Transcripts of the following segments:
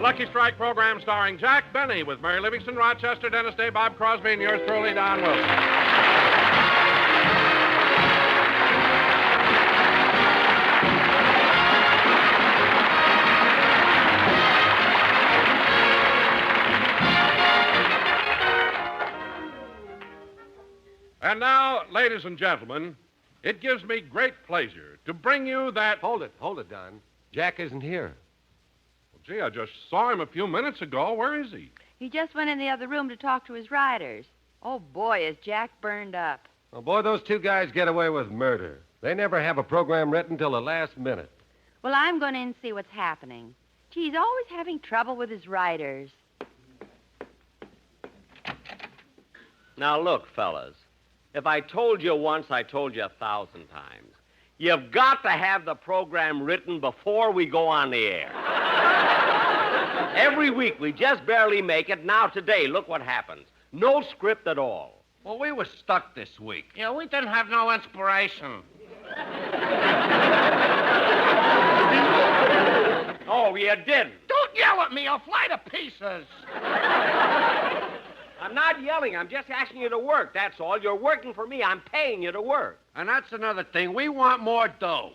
The Lucky Strike program starring Jack Benny with Mary Livingstone, Rochester, Dennis Day, Bob Crosby, and yours truly, Don Wilson. And now, ladies and gentlemen, it gives me great pleasure to bring you that... Hold it, Don. Jack isn't here. Well, gee, I just saw him a few minutes ago. Where is he? He just went in the other room to talk to his riders. Oh, boy, is Jack burned up. Well, boy, those two guys get away with murder. They never have a program written till the last minute. Well, I'm going in and see what's happening. Gee, he's always having trouble with his riders. Now, look, fellas. If I told you once, I told you 1,000 times. You've got to have the program written before we go on the air. Every week, we just barely make it. Now, today, look what happens. No script at all. Well, we were stuck this week. Yeah, we didn't have no inspiration. Oh, you didn't? Don't yell at me. I'll fly to pieces. I'm not yelling. I'm just asking you to work, that's all. You're working for me. I'm paying you to work. And that's another thing. We want more dough.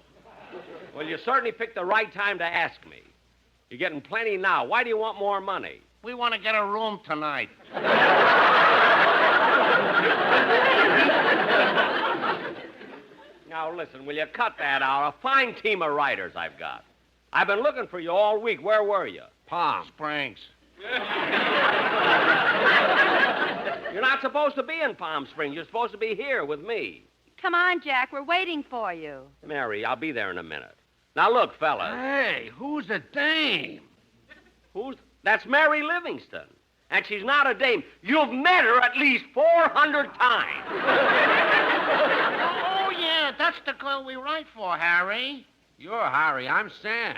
Well, you certainly picked the right time to ask me. You're getting plenty now. Why do you want more money? We want to get a room tonight. Now, listen, will you cut that out? A fine team of writers I've got. I've been looking for you all week. Where were you? Palm Springs. You're not supposed to be in Palm Springs. You're supposed to be here with me. Come on, Jack. We're waiting for you. Mary, I'll be there in a minute. Now, look, fellas. Hey, who's the dame? That's Mary Livingstone. And she's not a dame. You've met her at least 400 times. Oh, yeah, that's the girl we write for, Harry. You're Harry. I'm Sam.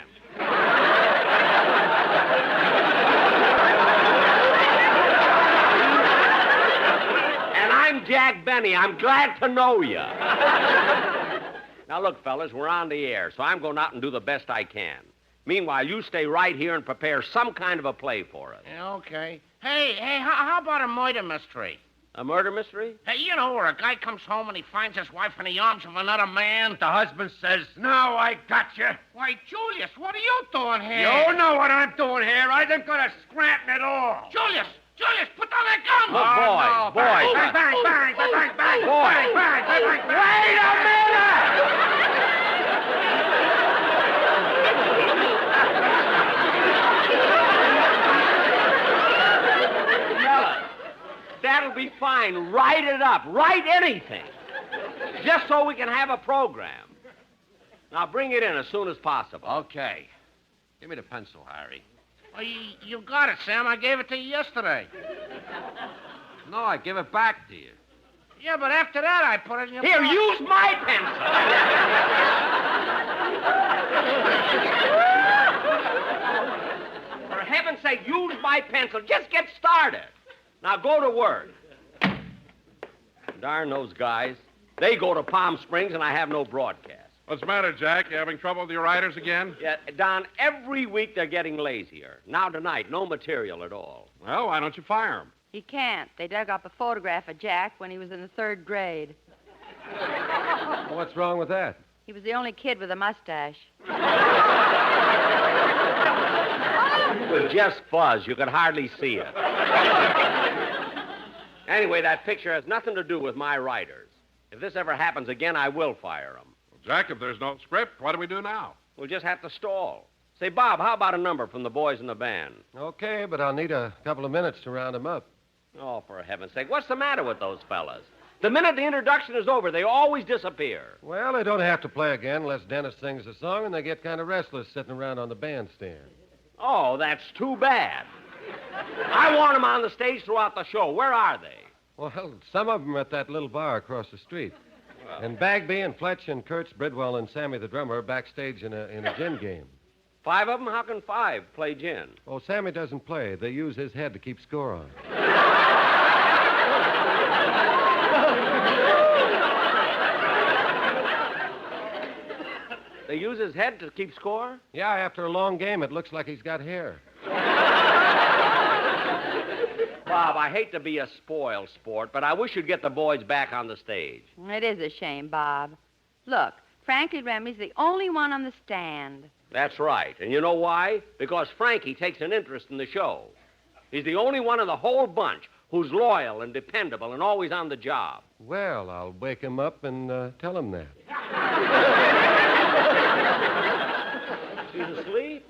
And I'm Jack Benny. I'm glad to know you. Now, look, fellas, we're on the air, so I'm going out and do the best I can. Meanwhile, you stay right here and prepare some kind of a play for us. Yeah, okay. Hey, how about a murder mystery? A murder mystery? Hey, you know, where a guy comes home and he finds his wife in the arms of another man? The husband says, "Now I got you." Why, Julius, what are you doing here? You know what I'm doing here. I ain't gonna scranton at all. Julius, put down that gun! Look, Oh, boy. Bang, bang, bang, bang, bang, bang. Boy. Bang, bang, bang, bang. Wait a minute! That'll be fine. Write it up. Write anything. Just so we can have a program. Now, bring it in as soon as possible. Okay. Give me the pencil, Harry. Well, you got it, Sam. I gave it to you yesterday. No, I give it back to you. Yeah, but after that, I put it in your Here, pocket. use my pencil. For heaven's sake, use my pencil. Just get started. Now, go to work. Darn those guys. They go to Palm Springs, and I have no broadcast. What's the matter, Jack? You having trouble with your writers again? Yeah, Don, every week they're getting lazier. Now, tonight, no material at all. Well, why don't you fire them? He can't. They dug up a photograph of Jack when he was in the 3rd grade. What's wrong with that? He was the only kid with a mustache. It was just fuzz. You could hardly see it. Anyway, that picture has nothing to do with my writers. If this ever happens again, I will fire them. Well, Jack, if there's no script, what do we do now? We'll just have to stall. Say, Bob, how about a number from the boys in the band? Okay, but I'll need a couple of minutes to round them up. Oh, for heaven's sake, what's the matter with those fellas? The minute the introduction is over, they always disappear. Well, they don't have to play again unless Dennis sings the song, and they get kind of restless sitting around on the bandstand. Oh, that's too bad. I want them on the stage throughout the show. Where are they? Well, some of them are at that little bar across the street. And Bagby and Fletch and Kurtz, Bridwell and Sammy the drummer are backstage in a gin game. 5 of them? How can 5 play gin? Oh, Sammy doesn't play. They use his head to keep score on. They use his head to keep score? Yeah, after a long game, it looks like he's got hair. Bob, I hate to be a spoil sport, but I wish you'd get the boys back on the stage. It is a shame, Bob. Look, Frankie Remy's the only one on the stand. That's right. And you know why? Because Frankie takes an interest in the show. He's the only one in the whole bunch who's loyal and dependable and always on the job. Well, I'll wake him up and tell him that. He's asleep?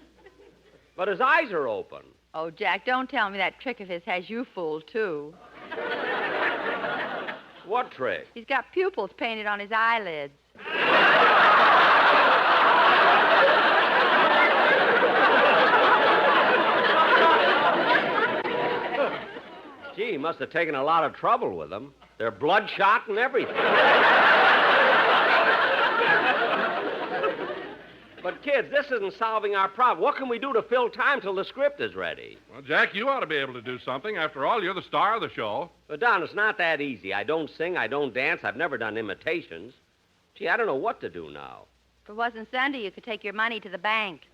But his eyes are open. Oh, Jack, don't tell me that trick of his has you fooled, too. What trick? He's got pupils painted on his eyelids. Gee, he must have taken a lot of trouble with them. They're bloodshot and everything. But, kids, this isn't solving our problem. What can we do to fill time till the script is ready? Well, Jack, you ought to be able to do something. After all, you're the star of the show. But, Don, it's not that easy. I don't sing, I don't dance, I've never done imitations. Gee, I don't know what to do now. If it wasn't Sunday, you could take your money to the bank.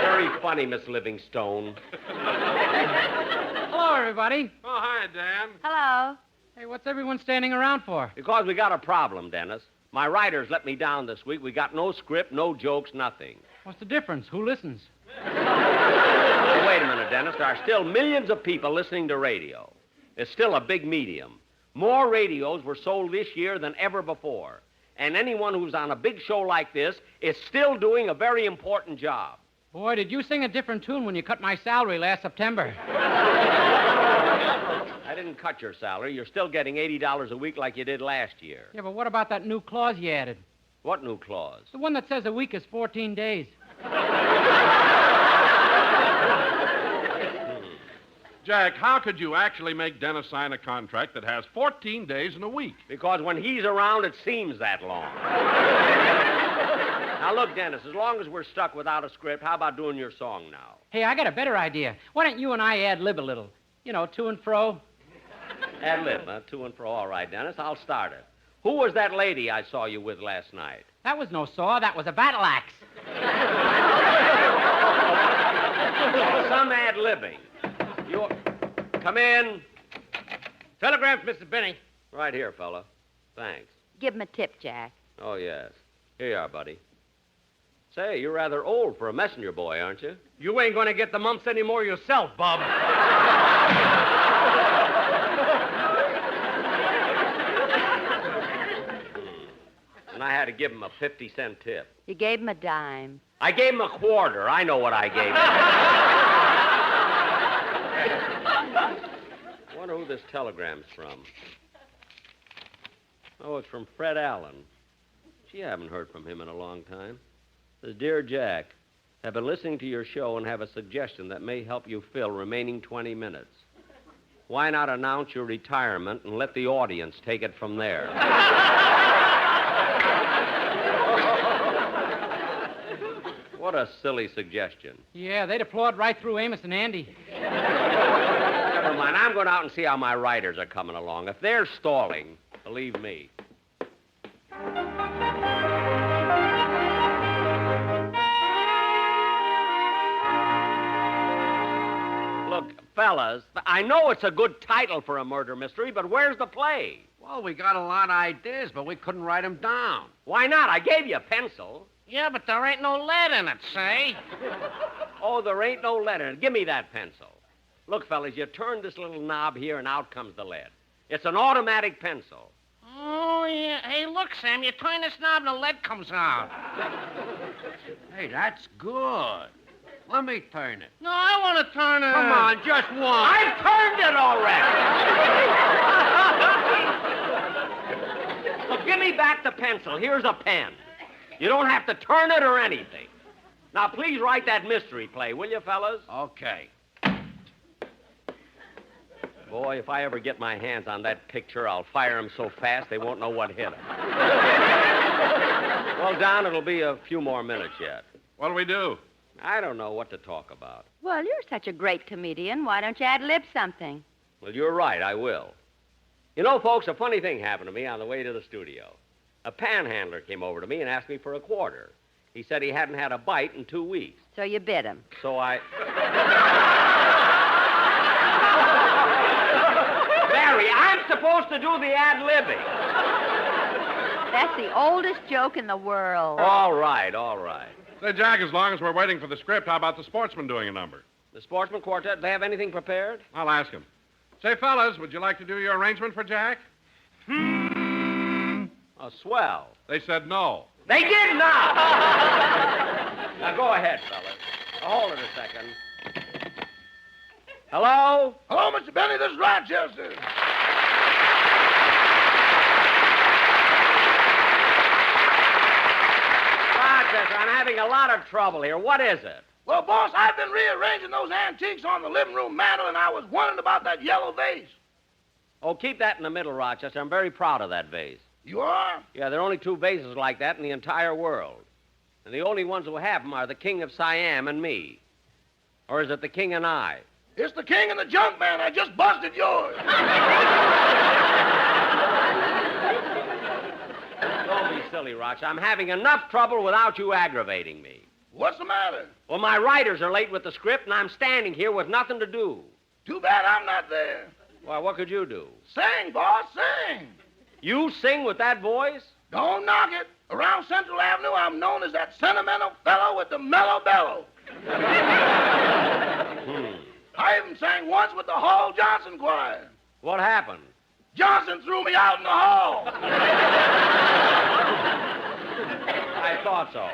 Very funny, Miss Livingstone. Hello, everybody. Oh, hi, Dan. Hello. Hey, what's everyone standing around for? Because we got a problem, Dennis. My writers let me down this week. We got no script, no jokes, nothing. What's the difference? Who listens? Hey, wait a minute, Dennis. There are still millions of people listening to radio. It's still a big medium. More radios were sold this year than ever before. And anyone who's on a big show like this is still doing a very important job. Boy, did you sing a different tune when you cut my salary last September. I didn't cut your salary. You're still getting $80 a week like you did last year. Yeah, but what about that new clause you added? What new clause? The one that says a week is 14 days. Jack, how could you actually make Dennis sign a contract that has 14 days in a week? Because when he's around, it seems that long. Now, look, Dennis, as long as we're stuck without a script, how about doing your song now? Hey, I got a better idea. Why don't you and I ad-lib a little? You know, to and fro. Ad lib, huh? To and fro. All right, Dennis, I'll start it. Who was that lady I saw you with last night? That was no saw. That was a battle axe. Some ad-libbing. You... Come in. Telegram, Mr. Benny. Right here, fella. Thanks. Give him a tip, Jack. Oh, yes. Here you are, buddy. Say, you're rather old for a messenger boy, aren't you? You ain't gonna get the mumps anymore yourself, Bub. And I had to give him a 50-cent tip. You gave him a dime. I gave him a quarter. I know what I gave him. I wonder who this telegram's from. Oh, it's from Fred Allen. Gee, I haven't heard from him in a long time. It says, Dear Jack, have been listening to your show and have a suggestion that may help you fill remaining 20 minutes. Why not announce your retirement and let the audience take it from there? What a silly suggestion. Yeah, they'd applaud right through Amos and Andy. Never mind. I'm going out and see how my writers are coming along. If they're stalling, believe me. Look, fellas, I know it's a good title for a murder mystery, but where's the play? Well, we got a lot of ideas, but we couldn't write them down. Why not? I gave you a pencil. Yeah, but there ain't no lead in it, say? Oh, there ain't no lead in it. Give me that pencil. Look, fellas, you turn this little knob here, and out comes the lead. It's an automatic pencil. Oh, yeah. Hey, look, Sam, you turn this knob and the lead comes out. Hey, that's good. Let me turn it. No, I want to turn it. Come on, just one. I've turned it already. Look, give me back the pencil. Here's a pen. You don't have to turn it or anything. Now, please write that mystery play, will you, fellas? Okay. Boy, if I ever get my hands on that picture, I'll fire them so fast they won't know what hit them. Well, Don, it'll be a few more minutes yet. What'll we do? I don't know what to talk about. Well, you're such a great comedian. Why don't you ad-lib something? Well, you're right, I will. You know, folks, a funny thing happened to me on the way to the studio. A panhandler came over to me and asked me for a quarter. He said he hadn't had a bite in 2 weeks. So you bit him. So I... Mary, I'm supposed to do the ad-libbing. That's the oldest joke in the world. All right, all right. Say, Jack, as long as we're waiting for the script, how about the sportsman doing a number? The Sportsman Quartet, they have anything prepared? I'll ask him. Say, fellas, would you like to do your arrangement for Jack? Oh, swell. They said no. They did not! Now, go ahead, fellas. Now, hold it a second. Hello? Hello, Mr. Benny. This is Rochester. Rochester, I'm having a lot of trouble here. What is it? Well, boss, I've been rearranging those antiques on the living room mantel, and I was wondering about that yellow vase. Oh, keep that in the middle, Rochester. I'm very proud of that vase. You are? Yeah, there are only 2 vases like that in the entire world. And the only ones who have them are the King of Siam and me. Or is it the King and I? It's the king and the junk man. I just busted yours. Don't be silly, Roch. I'm having enough trouble without you aggravating me. What's the matter? Well, my writers are late with the script, and I'm standing here with nothing to do. Too bad I'm not there. Well, what could you do? Sing, boss, sing. You sing with that voice? Don't knock it. Around Central Avenue, I'm known as that sentimental fellow with the mellow bellow. I even sang once with the Hall Johnson Choir. What happened? Johnson threw me out in the hall. I thought so.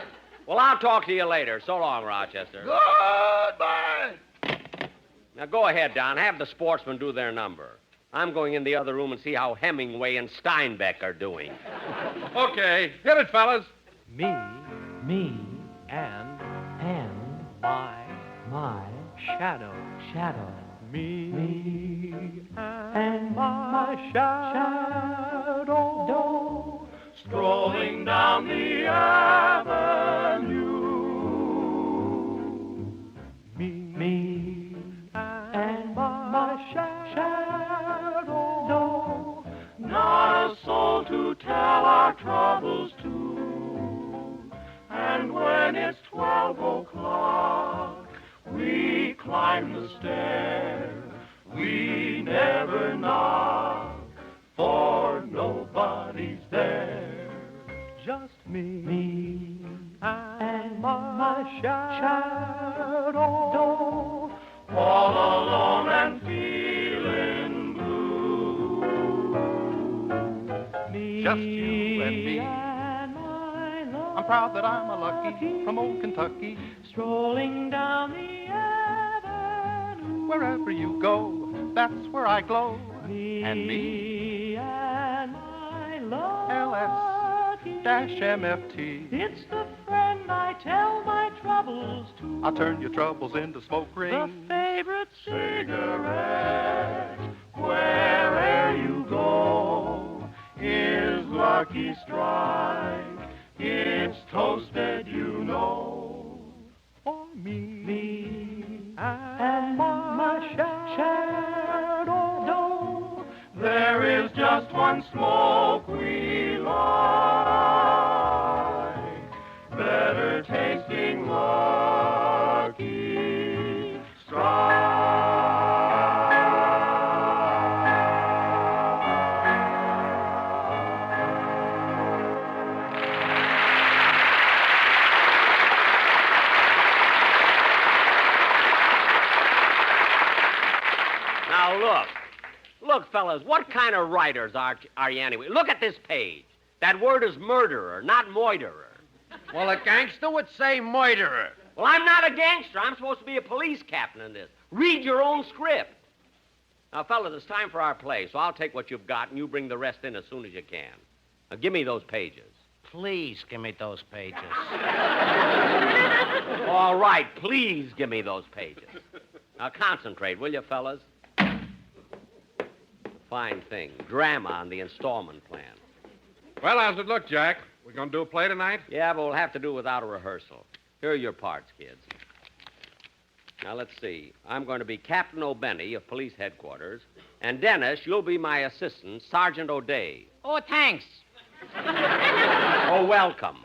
Well, I'll talk to you later. So long, Rochester. Goodbye. Now, go ahead, Don. Have the sportsmen do their number. I'm going in the other room and see how Hemingway and Steinbeck are doing. Okay, hit it, fellas. Me, and my shadow, me, and my shadow, strolling down the avenue. Me, and my shadow, not a soul to tell our troubles to. And when it's 12 o'clock, we climb the stair. We never knock, for nobody's there. Just me and my shadow, all alone and feeling blue. Just you and me. I'm proud that I'm a lucky from old Kentucky. Strolling down the avenue. Wherever you go, that's where I glow. Me and me and my love. LS-MFT. It's the friend I tell my troubles to. I'll turn your troubles into smoke rings. The favorite cigarette. Wherever you go is Lucky Strike. It's toasted, you know. For me and my shadow, there is just one smoke we like. Better tasting Lucky Strike. Now, look, fellas, what kind of writers are you anyway? Look at this page. That word is murderer, not moiterer. Well, a gangster would say moiterer. Well, I'm not a gangster. I'm supposed to be a police captain in this. Read your own script. Now, fellas, it's time for our play, so I'll take what you've got and you bring the rest in as soon as you can. Now, give me those pages. Please give me those pages. All right, please give me those pages. Now, concentrate, will you, fellas? Fine thing. Drama on the installment plan. Well, how's it look, Jack? We gonna do a play tonight? Yeah, but we'll have to do it without a rehearsal. Here are your parts, kids. Now, let's see. I'm going to be Captain O'Benny of Police Headquarters. And, Dennis, you'll be my assistant, Sergeant O'Day. Oh, thanks. Oh, welcome.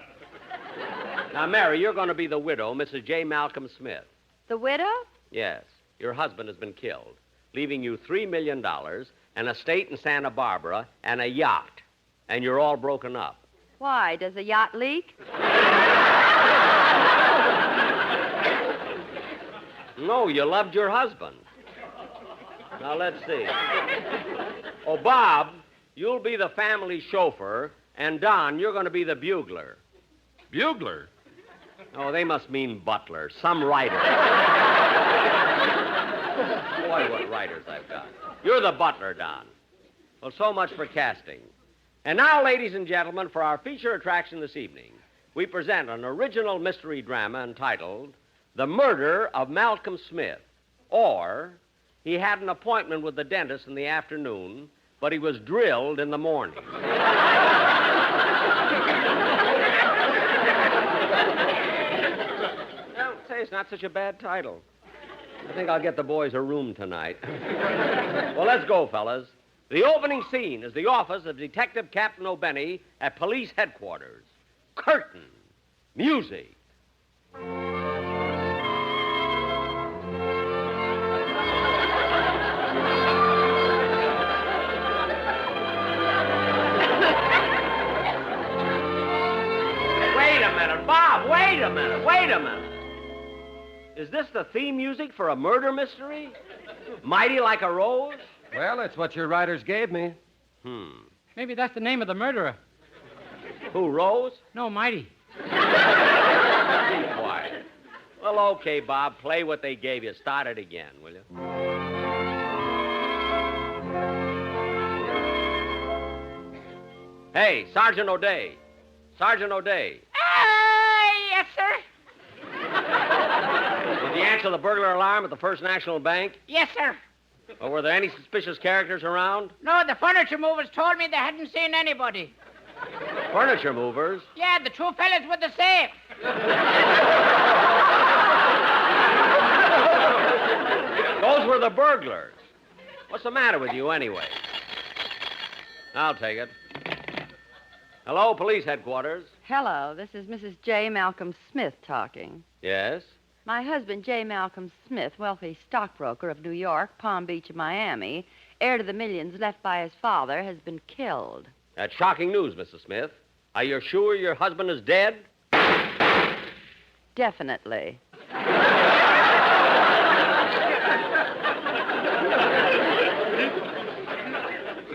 Now, Mary, you're going to be the widow, Mrs. J. Malcolm Smith. The widow? Yes. Your husband has been killed, leaving you $3 million, an estate in Santa Barbara, and a yacht. And you're all broken up. Why? Does the yacht leak? No, you loved your husband. Now, let's see. Oh, Bob, you'll be the family chauffeur, and Don, you're going to be the bugler. Bugler? Oh, they must mean butler, some writer. Boy, what writers I've got. You're the butler, Don. Well, so much for casting. And now, ladies and gentlemen, for our feature attraction this evening, we present an original mystery drama entitled The Murder of Malcolm Smith, or He Had an Appointment with the Dentist in the afternoon, but he was drilled in the morning. Well, say, it's not such a bad title. I think I'll get the boys a room tonight. Well, let's go, fellas. The opening scene is the office of Detective Captain O'Benny at police headquarters. Curtain. Music. Wait a minute, Bob, wait a minute. Is this the theme music for a murder mystery? Mighty Like a Rose? Well, that's what your writers gave me. Maybe that's the name of the murderer. Who, Rose? No, Mighty. Be quiet. Well, okay, Bob, play what they gave you. Start it again, will you? Hey, Sergeant O'Day. Sergeant O'Day. Yes, sir. Did you answer the burglar alarm at the First National Bank? Yes, sir. Or were there any suspicious characters around? No, the furniture movers told me they hadn't seen anybody. Furniture movers? Yeah, the two fellas with the safe. Those were the burglars. What's the matter with you, anyway? I'll take it. Hello, police headquarters. Hello, this is Mrs. J. Malcolm Smith talking. Yes? My husband, J. Malcolm Smith, wealthy stockbroker of New York, Palm Beach, and Miami, heir to the millions left by his father, has been killed. That's shocking news, Mrs. Smith. Are you sure your husband is dead? Definitely.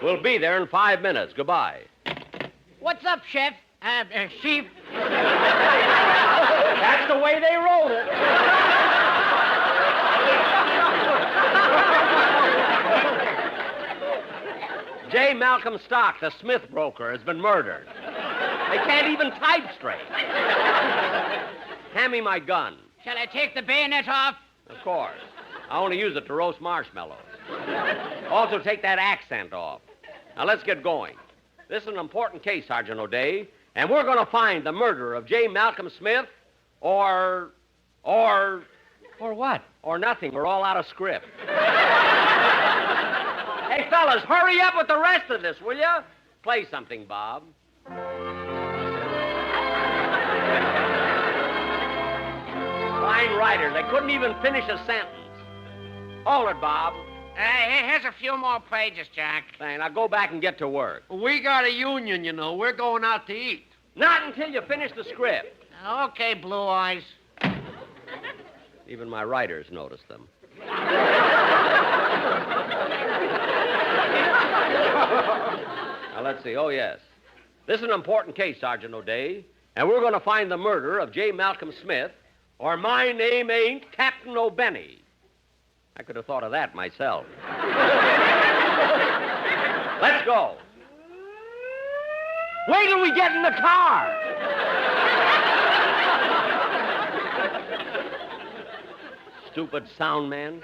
We'll be there in 5 minutes. Goodbye. What's up, Chef? Chief? That's the way they wrote it. J. Malcolm Stock, the Smith broker, has been murdered. They can't even type straight. Hand me my gun. Shall I take the bayonet off? Of course. I only use it to roast marshmallows. Also, take that accent off. Now, let's get going. This is an important case, Sergeant O'Day, and we're going to find the murderer of J. Malcolm Smith or what? Or nothing. We're all out of script. Hey, fellas, hurry up with the rest of this, will you? Play something, Bob. Fine writer. They couldn't even finish a sentence. Hold it, Bob. Here's a few more pages, Jack. Hey, now go back and get to work. We got a union, you know. We're going out to eat. Not until you finish the script. Okay, Blue Eyes. Even my writers noticed them. Now, let's see. Oh, yes. This is an important case, Sergeant O'Day, and we're going to find the murderer of J. Malcolm Smith, or my name ain't Captain O'Benny. I could have thought of that myself. Let's go. Wait till we get in the car. Stupid sound man.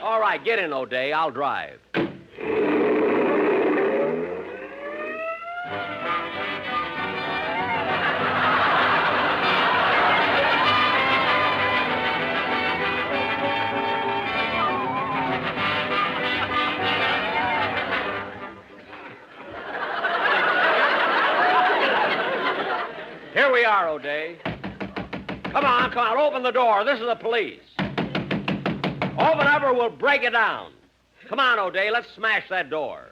All right, get in, O'Day. I'll drive. Here we are, O'Day. Come on, open the door. This is the police. Open up or we'll break it down. Come on, O'Day, let's smash that door.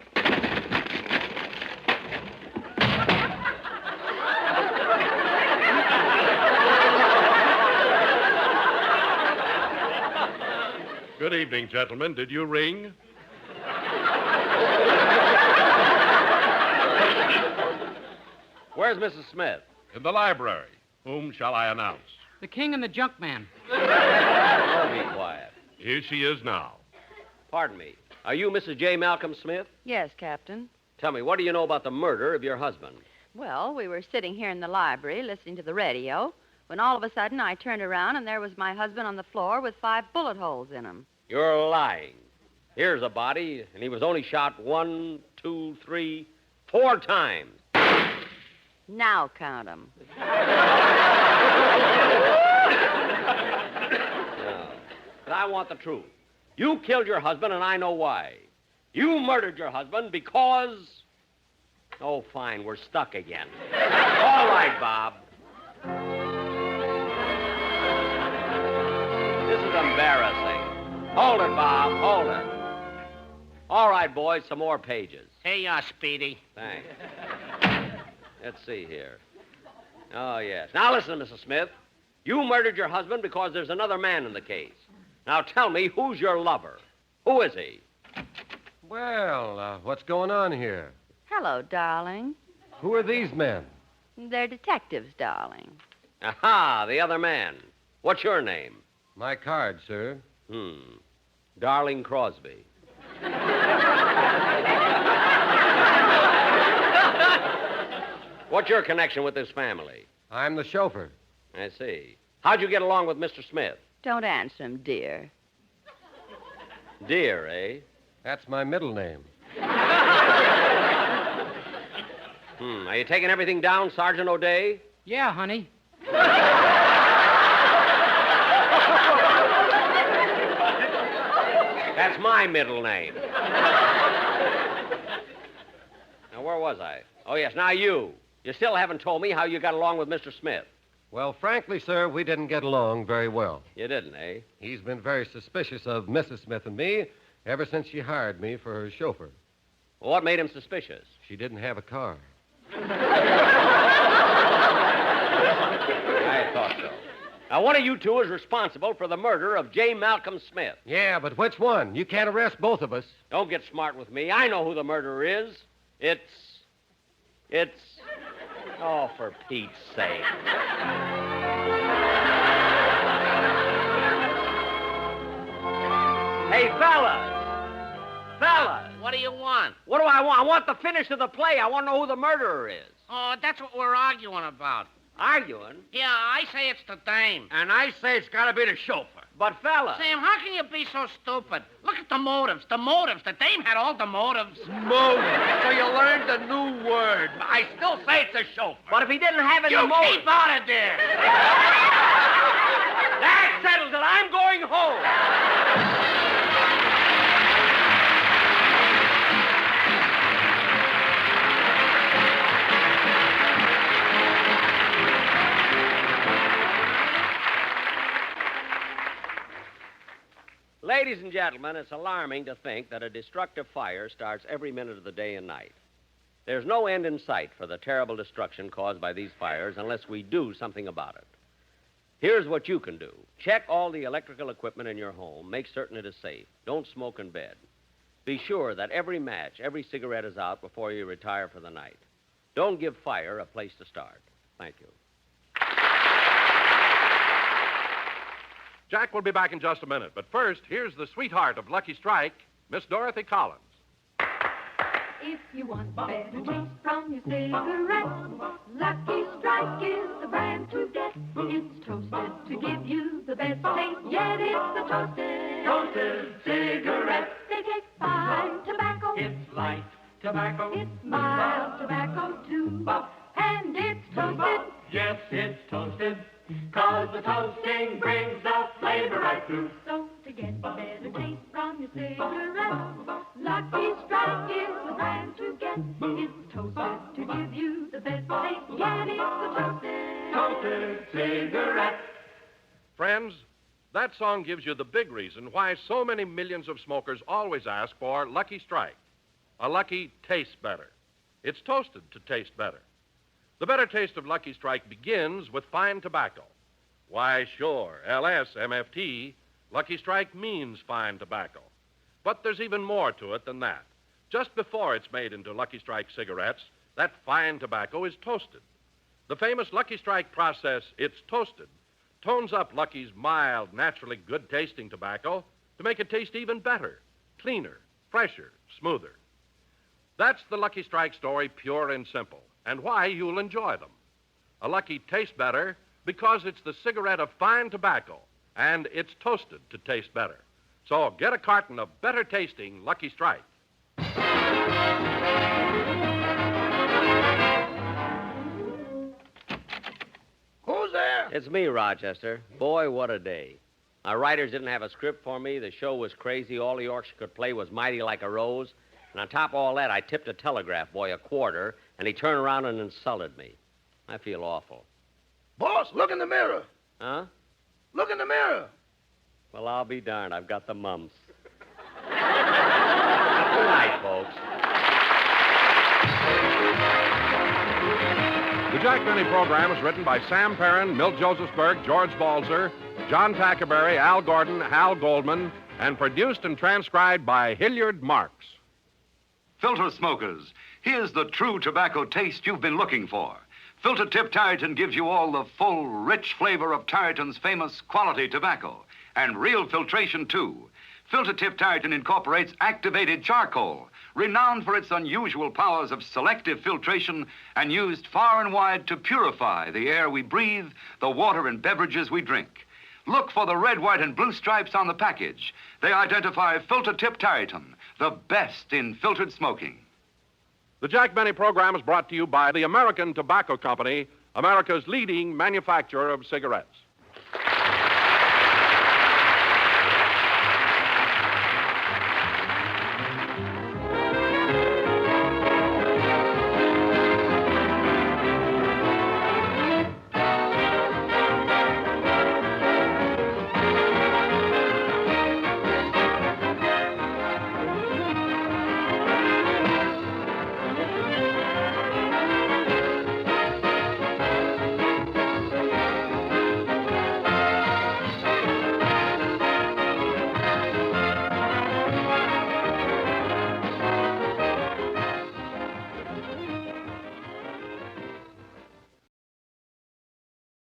Good evening, gentlemen. Did you ring? Where's Mrs. Smith? In the library. Whom shall I announce? The king and the junk man. Oh, be quiet. Here she is now. Pardon me. Are you Mrs. J. Malcolm Smith? Yes, Captain. Tell me, what do you know about the murder of your husband? Well, we were sitting here in the library listening to the radio when all of a sudden I turned around and there was my husband on the floor with 5 bullet holes in him. You're lying. Here's a body, and he was only shot 1, 2, 3, 4 times. Now count 'em. No. But I want the truth. You killed your husband, and I know why. You murdered your husband because... Oh, fine, we're stuck again. All right, Bob. This is embarrassing. Hold it, Bob, hold it. All right, boys, some more pages. Hey, Speedy. Thanks. Let's see here. Oh, yes. Now, listen, Mrs. Smith. You murdered your husband because there's another man in the case. Now, tell me, who's your lover? Who is he? Well, what's going on here? Hello, darling. Who are these men? They're detectives, darling. Aha, the other man. What's your name? My card, sir. Darling Crosby. What's your connection with this family? I'm the chauffeur. I see. How'd you get along with Mr. Smith? Don't answer him, dear. Dear, eh? That's my middle name. Are you taking everything down, Sergeant O'Day? Yeah, honey. That's my middle name. Now, where was I? Oh, yes, now you. You still haven't told me how you got along with Mr. Smith. Well, frankly, sir, we didn't get along very well. You didn't, eh? He's been very suspicious of Mrs. Smith and me ever since she hired me for her chauffeur. Well, what made him suspicious? She didn't have a car. I thought so. Now, one of you two is responsible for the murder of J. Malcolm Smith. Yeah, but which one? You can't arrest both of us. Don't get smart with me. I know who the murderer is. It's... Oh, for Pete's sake. Hey, fellas! What do you want? What do I want? I want the finish of the play. I want to know who the murderer is. Oh, that's what we're arguing about. Arguing? Yeah, I say it's the dame. And I say it's got to be the chauffeur. But, fellas... Sam, how can you be so stupid? Look at the motives. The motives. The dame had all the motives. Motive. So you learned a new word. I still say it's a chauffeur. But if he didn't have any You motives... keep out of there. That settles it. I'm going home. Ladies and gentlemen, it's alarming to think that a destructive fire starts every minute of the day and night. There's no end in sight for the terrible destruction caused by these fires unless we do something about it. Here's what you can do. Check all the electrical equipment in your home. Make certain it is safe. Don't smoke in bed. Be sure that every match, every cigarette is out before you retire for the night. Don't give fire a place to start. Thank you. Jack will be back in just a minute. But first, here's the sweetheart of Lucky Strike, Miss Dorothy Collins. If you want better taste from your cigarette, Lucky Strike is the brand to get. It's toasted to give you the best taste, yet it's the toasted cigarette. They take fine tobacco. It's light tobacco. It's mild tobacco, too. And it's toasted. Yes, it's toasted. 'Cause the toasting brings the flavor right through. So to get better taste from your cigarette, Lucky Strike is the brand to get. It's toasted to give you the best taste, yet it's the toasted toasted cigarettes. Friends, that song gives you the big reason why so many millions of smokers always ask for Lucky Strike. A Lucky tastes better. It's toasted to taste better. The better taste of Lucky Strike begins with fine tobacco. Why, sure, LSMFT, Lucky Strike means fine tobacco. But there's even more to it than that. Just before it's made into Lucky Strike cigarettes, that fine tobacco is toasted. The famous Lucky Strike process, it's toasted, tones up Lucky's mild, naturally good-tasting tobacco to make it taste even better, cleaner, fresher, smoother. That's the Lucky Strike story, pure and simple, and why you'll enjoy them. A Lucky tastes better because it's the cigarette of fine tobacco, and it's toasted to taste better. So get a carton of better-tasting Lucky Strike. Who's there? It's me, Rochester. Boy, what a day. Our writers didn't have a script for me. The show was crazy. All the orchestra could play was Mighty Like a Rose. And on top of all that, I tipped a telegraph boy a quarter, and he turned around and insulted me. I feel awful. Boss, look in the mirror. Huh? Look in the mirror. Well, I'll be darned. I've got the mumps. Good night, folks. The Jack Benny program is written by Sam Perrin, Milt Josephsberg, George Balzer, John Tackerberry, Al Gordon, Hal Goldman, and produced and transcribed by Hilliard Marks. Filter smokers, here's the true tobacco taste you've been looking for. Filter Tip Tarleton gives you all the full, rich flavor of Tarleton's famous quality tobacco, and real filtration, too. Filter Tip Tarleton incorporates activated charcoal, renowned for its unusual powers of selective filtration and used far and wide to purify the air we breathe, the water and beverages we drink. Look for the red, white, and blue stripes on the package. They identify Filter Tip Tarleton, the best in filtered smoking. The Jack Benny program is brought to you by the American Tobacco Company, America's leading manufacturer of cigarettes.